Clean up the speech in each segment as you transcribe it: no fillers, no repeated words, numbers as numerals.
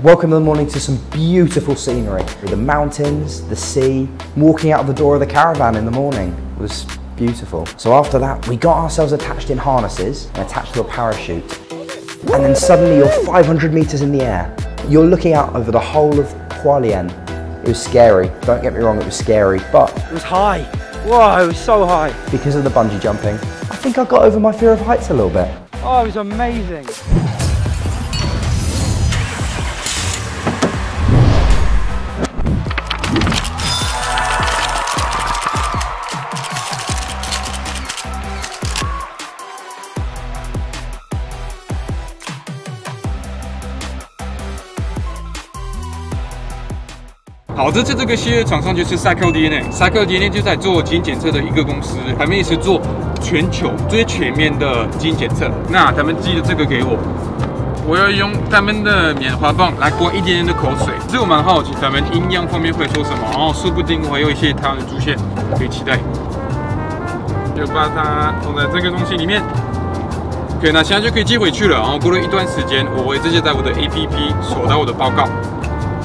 Woke up in the morning to some beautiful scenery. The mountains, the sea, walking out of the door of the caravan in the morning was beautiful. So after that, we got ourselves attached in harnesses and attached to a parachute. And then suddenly you're 500 meters in the air. You're looking out over the whole of Hualien. It was scary. Don't get me wrong, it was scary, but it was high. Whoa, it was so high. Because of the bungee jumping, I think I got over my fear of heights a little bit. Oh, it was amazing. 好，这次这个系列厂商就是 Cycle DNA。Cycle DNA 就在做基因检测的一个公司，他们也是做全球最全面的基因检测。那他们寄的这个给我，我要用他们的棉花棒来灌一点点的口水。这我蛮好奇，他们营养方面会说什么，然后说不定会有一些它的出现，可以期待。就把它放在这个东西里面。OK， 那现在就可以寄回去了。然后过了一段时间，我会直接在我的 APP 收到我的报告。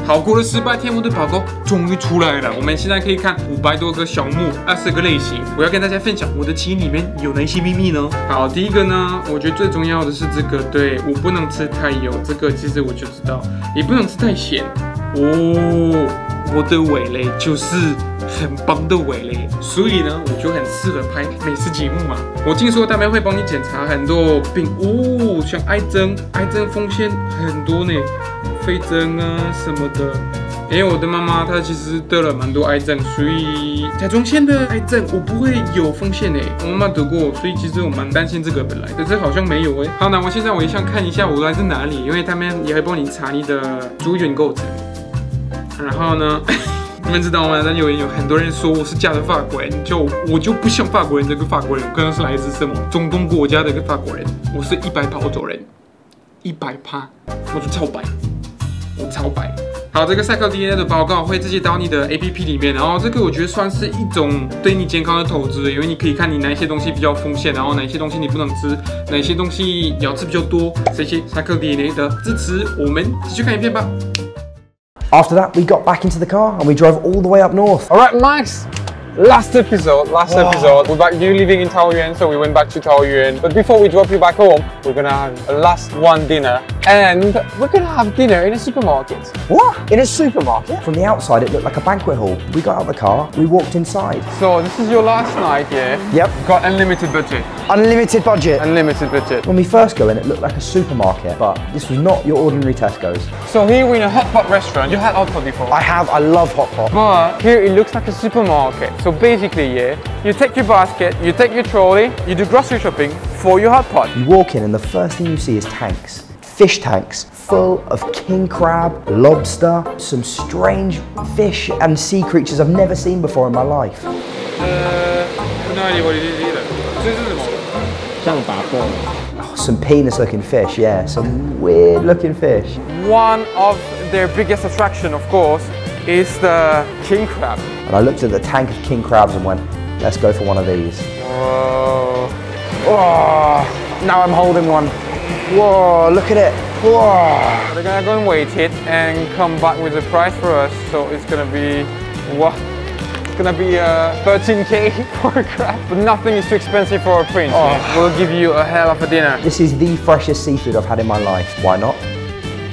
好，过了18天，我的报告终于出来了。我们现在可以看500多个项目，20个类型。我要跟大家分享我的基因里面有哪些秘密呢？好，第一个呢，我觉得最重要的是这个，对我不能吃太油，这个其实我就知道，也不能吃太咸。哦，我的味蕾就是很棒的味蕾，所以呢，我就很适合拍美食节目嘛。我听说他们会帮你检查很多病，哦，像癌症风险很多呢。 肺症啊什么的，因为我的妈妈她其实得了蛮多癌症，所以甲状腺的癌症我不会有风险诶，我妈妈得过，所以其实我蛮担心这个本来，可是好像没有诶。好，那我现在也想看一下我来自哪里，因为他们也会帮你查你的族群构成。然后呢，你们知道吗？有很多人说我是假的法国人，我就不像法国人这个法国人，我可能是来自什么中东国家的一个法国人，我是100%欧洲人，100%，我是超白。 我超白。好，这个 Cycle DNA 的报告会直接到你的 APP 里面，然后这个我觉得算是一种对你健康的投资，因为你可以看你哪些东西比较风险，然后哪些东西你不能吃，哪些东西你要吃比较多，这些 Cycle DNA 的支持。我们继续看影片吧。After that, we got back into the car and we drove all the way up north. All right, Max. Last episode, we're back, you living in Taiwan, so we went back to Taiwan. But before we drop you back home, we're gonna have a last one dinner. And we're gonna have dinner in a supermarket. What? In a supermarket? From the outside, it looked like a banquet hall. We got out of the car, we walked inside. So this is your last night, yeah? Yep. Got unlimited budget. Unlimited budget. Unlimited budget. When we first go in, it looked like a supermarket, but this was not your ordinary Tesco's. So here we're in a hot pot restaurant. You had hot pot before? I love hot pot. But here it looks like a supermarket. So basically, yeah, you take your basket, you take your trolley, you do grocery shopping for your hot pot. You walk in and the first thing you see is tanks. Fish tanks full of king crab, lobster, some strange fish and sea creatures I've never seen before in my life. I have no idea what it is either. Oh, some penis looking fish, yeah, some weird looking fish. One of their biggest attraction, of course, is the king crab. And I looked at the tank of king crabs and went, let's go for one of these. Whoa. Oh, now I'm holding one. Whoa, look at it. Whoa. They're gonna go and weight it and come back with a price for us. So it's gonna be, what? It's gonna be 13K for a crab. But nothing is too expensive for a prince. Oh. We'll give you a hell of a dinner. This is the freshest seafood I've had in my life. Why not?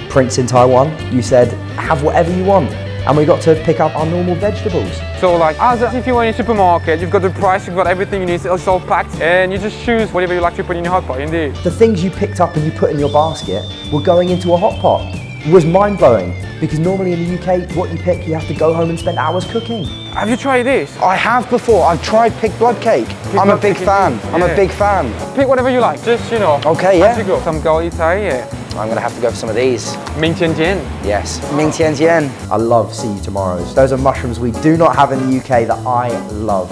Prince in Taiwan, you said, have whatever you want. And we got to pick up our normal vegetables. So like, as if you went in a supermarket, you've got the price, you've got everything you need, it's all packed, and you just choose whatever you like to put in your hot pot, indeed. The things you picked up and you put in your basket were going into a hot pot. It was mind-blowing, because normally in the UK, what you pick, you have to go home and spend hours cooking. Have you tried this? I have before. I've tried pig blood cake. I'm a big fan. I'm a big fan. Pick whatever you like, just, you know. Okay, yeah. As you go. Some Gaoli Thai, yeah. I'm gonna have to go for some of these. Ming Tian Tian. Yes, Ming Tian Tian. I love sea tomorrows. Those are mushrooms we do not have in the UK that I love.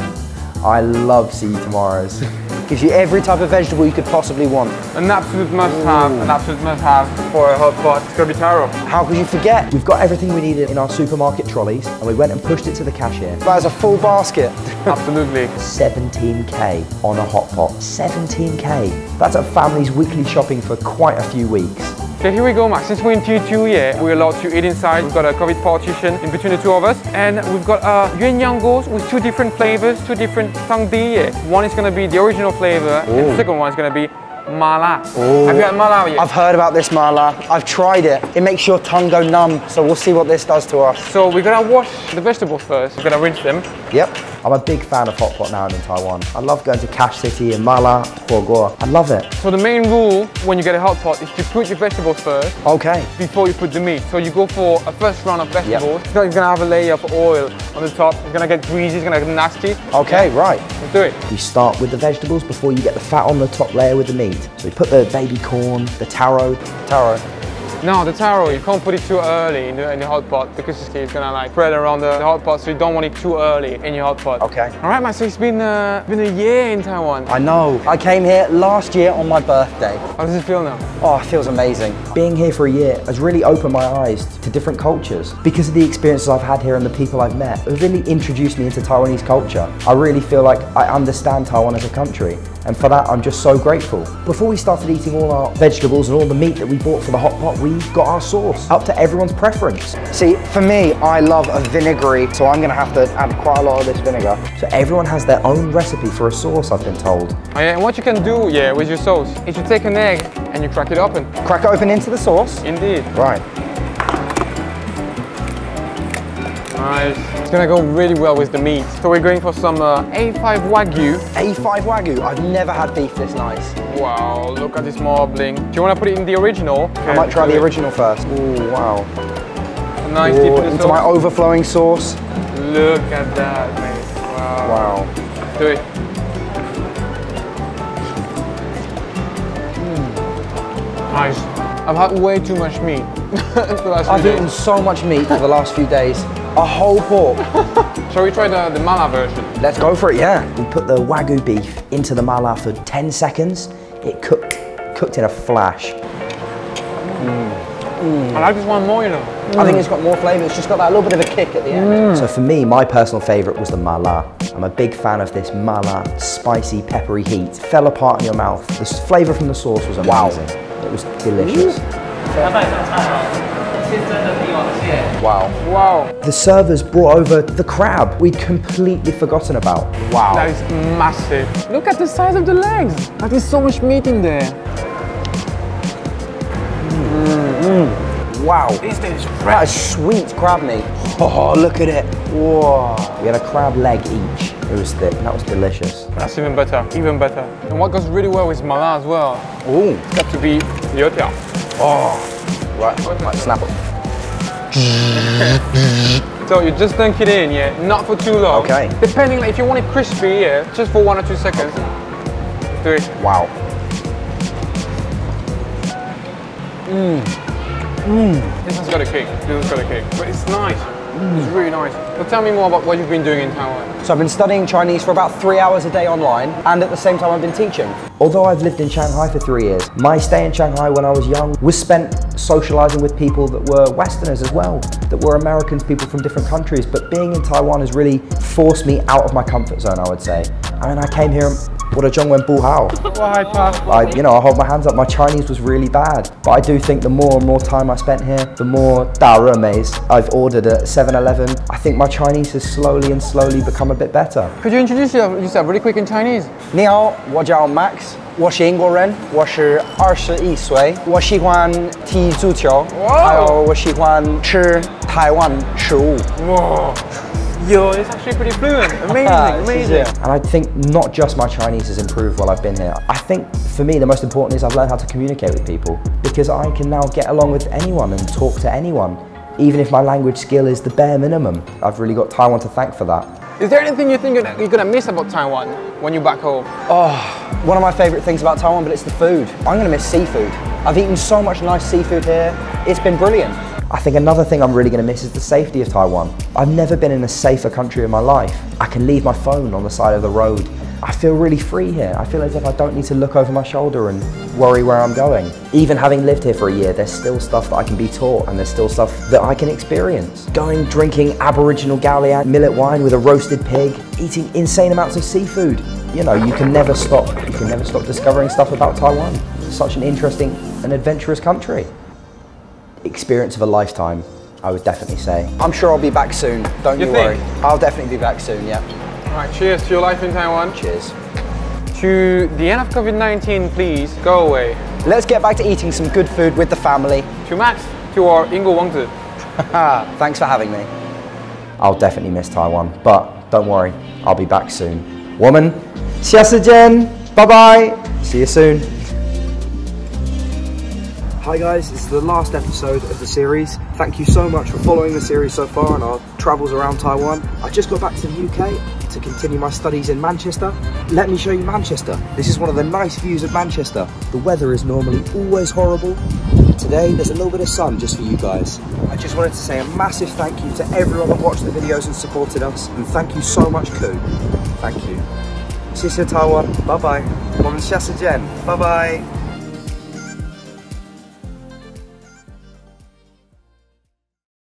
I love sea tomorrows. Gives you every type of vegetable you could possibly want. An absolute must-have for a hot pot. It's gonna be taro. How could you forget? We've got everything we needed in our supermarket trolleys, and we went and pushed it to the cashier. That is a full basket. Absolutely. 17K on a hot pot. 17K. That's a family's weekly shopping for quite a few weeks. So here we go, Max. Since we're in Tier 2, yeah, we're allowed to eat inside. We've got a COVID partition in between the two of us. And we've got yuan yang goals with 2 different flavors, 2 different tang di. Yeah. One is going to be the original flavor, and the second one is going to be mala. Have you had mala yet? I've heard about this mala. I've tried it. It makes your tongue go numb, so we'll see what this does to us. So we're gonna wash the vegetables first. We're gonna rinse them. Yep. I'm a big fan of hot pot now in Taiwan. I love going to Cash City and Mala, Huoguo. I love it. So the main rule when you get a hot pot is to put your vegetables first. Okay. Before you put the meat. So you go for a first round of vegetables. Yep. So you're gonna have a layer of oil on the top. It's gonna get greasy, it's gonna get nasty. Okay, right. Let's do it. You start with the vegetables before you get the fat on the top layer with the meat. So we put the baby corn, the taro. No, the taro, you can't put it too early in the hot pot because it's gonna like spread around the hot pot, so you don't want it too early in your hot pot. Okay. All right, man, so it's been a year in Taiwan. I know. I came here last year on my birthday. How does it feel now? Oh, it feels amazing. Being here for a year has really opened my eyes to different cultures. Because of the experiences I've had here and the people I've met, it really introduced me into Taiwanese culture. I really feel like I understand Taiwan as a country. And for that, I'm just so grateful. Before we started eating all our vegetables and all the meat that we bought for the hot pot, we got our sauce, up to everyone's preference. See, for me, I love a vinegary, so I'm gonna have to add quite a lot of this vinegar. So everyone has their own recipe for a sauce, I've been told. Oh yeah, and what you can do, yeah, with your sauce is you take an egg and you crack it open. Crack it open into the sauce? Indeed. Right. Nice. It's gonna go really well with the meat. So we're going for some A5 Wagyu. A5 Wagyu? I've never had beef this nice. Wow, look at this marbling. Do you want to put it in the original? Okay, I might try the original first. Ooh, wow. A nice dip in the into sauce. my overflowing sauce. Look at that, mate. Wow. Wow. Do it. Nice. I've had way too much meat the last I've few days. eaten so much meat for the last few days. A whole pork. Shall we try the mala version? Let's go for it, yeah. We put the Wagyu beef into the mala for 10 seconds. It cooked in a flash. I like this one more, you know. I think it's got more flavour. It's just got that little bit of a kick at the end. So for me, my personal favourite was the mala. I'm a big fan of this mala, spicy, peppery heat. It fell apart in your mouth. The flavour from the sauce was amazing. Wow. It was delicious. Wow. Wow. The servers brought over the crab we'd completely forgotten about. Wow. That is massive. Look at the size of the legs. Like there's so much meat in there. Wow. This thing is fresh. That is sweet crab meat. Oh, look at it. Whoa. We had a crab leg each. It was thick. That was delicious. That's even better. Even better. And what goes really well with mala as well. Ooh. It's got to be youtiao. Oh. Right, snap it. So you just dunk it in, yeah? Not for too long. Okay. Depending, like, if you want it crispy, yeah, just for 1 or 2 seconds. Do it. Wow. This has got a kick. This has got a kick. But it's nice. It's really nice. So tell me more about what you've been doing in Taiwan. So I've been studying Chinese for about 3 hours a day online, and at the same time I've been teaching. Although I've lived in Shanghai for 3 years, my stay in Shanghai when I was young was spent socializing with people that were Westerners as well, that were Americans, people from different countries. But being in Taiwan has really forced me out of my comfort zone, I would say. I mean, I came here and I hold my hands up. My Chinese was really bad, but I do think the more and more time I spent here, the more da-re-meis I've ordered at 7-Eleven. I think my Chinese has slowly become a bit better. Could you introduce yourself really quick in Chinese? 你好，我叫 Max， 我是英国人，我是21岁，我喜欢踢足球，还有我喜欢吃台湾食物。 Whoa. Yo, it's actually pretty fluent. Amazing, amazing. And I think not just my Chinese has improved while I've been here. I think for me the most important is I've learned how to communicate with people, because I can now get along with anyone and talk to anyone, even if my language skill is the bare minimum. I've really got Taiwan to thank for that. Is there anything you think you're gonna miss about Taiwan when you're back home? Oh, one of my favourite things about Taiwan, but it's the food. I'm gonna miss seafood. I've eaten so much nice seafood here. It's been brilliant. I think another thing I'm really going to miss is the safety of Taiwan. I've never been in a safer country in my life. I can leave my phone on the side of the road. I feel really free here. I feel as if I don't need to look over my shoulder and worry where I'm going. Even having lived here for a year, there's still stuff that I can be taught, and there's still stuff that I can experience. Going drinking Aboriginal Galiad millet wine with a roasted pig, eating insane amounts of seafood. You know, you can never stop. You can never stop discovering stuff about Taiwan. It's such an interesting and adventurous country. experience of a lifetime, I would definitely say. I'm sure I'll be back soon, don't you worry. I'll definitely be back soon, yeah. Alright, cheers to your life in Taiwan. Cheers. To the end of COVID-19, please go away. Let's get back to eating some good food with the family. To Max, to our 英国王子. Thanks for having me. I'll definitely miss Taiwan, but don't worry, I'll be back soon. 我们下次见, bye bye, see you soon. Hi guys, this is the last episode of the series. Thank you so much for following the series so far and our travels around Taiwan. I just got back to the UK to continue my studies in Manchester. Let me show you Manchester. This is one of the nice views of Manchester. The weather is normally always horrible. Today there's a little bit of sun just for you guys. I just wanted to say a massive thank you to everyone that watched the videos and supported us, and thank you so much, Ku. Thank you. 谢谢 Taiwan. Bye bye. 我们下次见. Bye bye.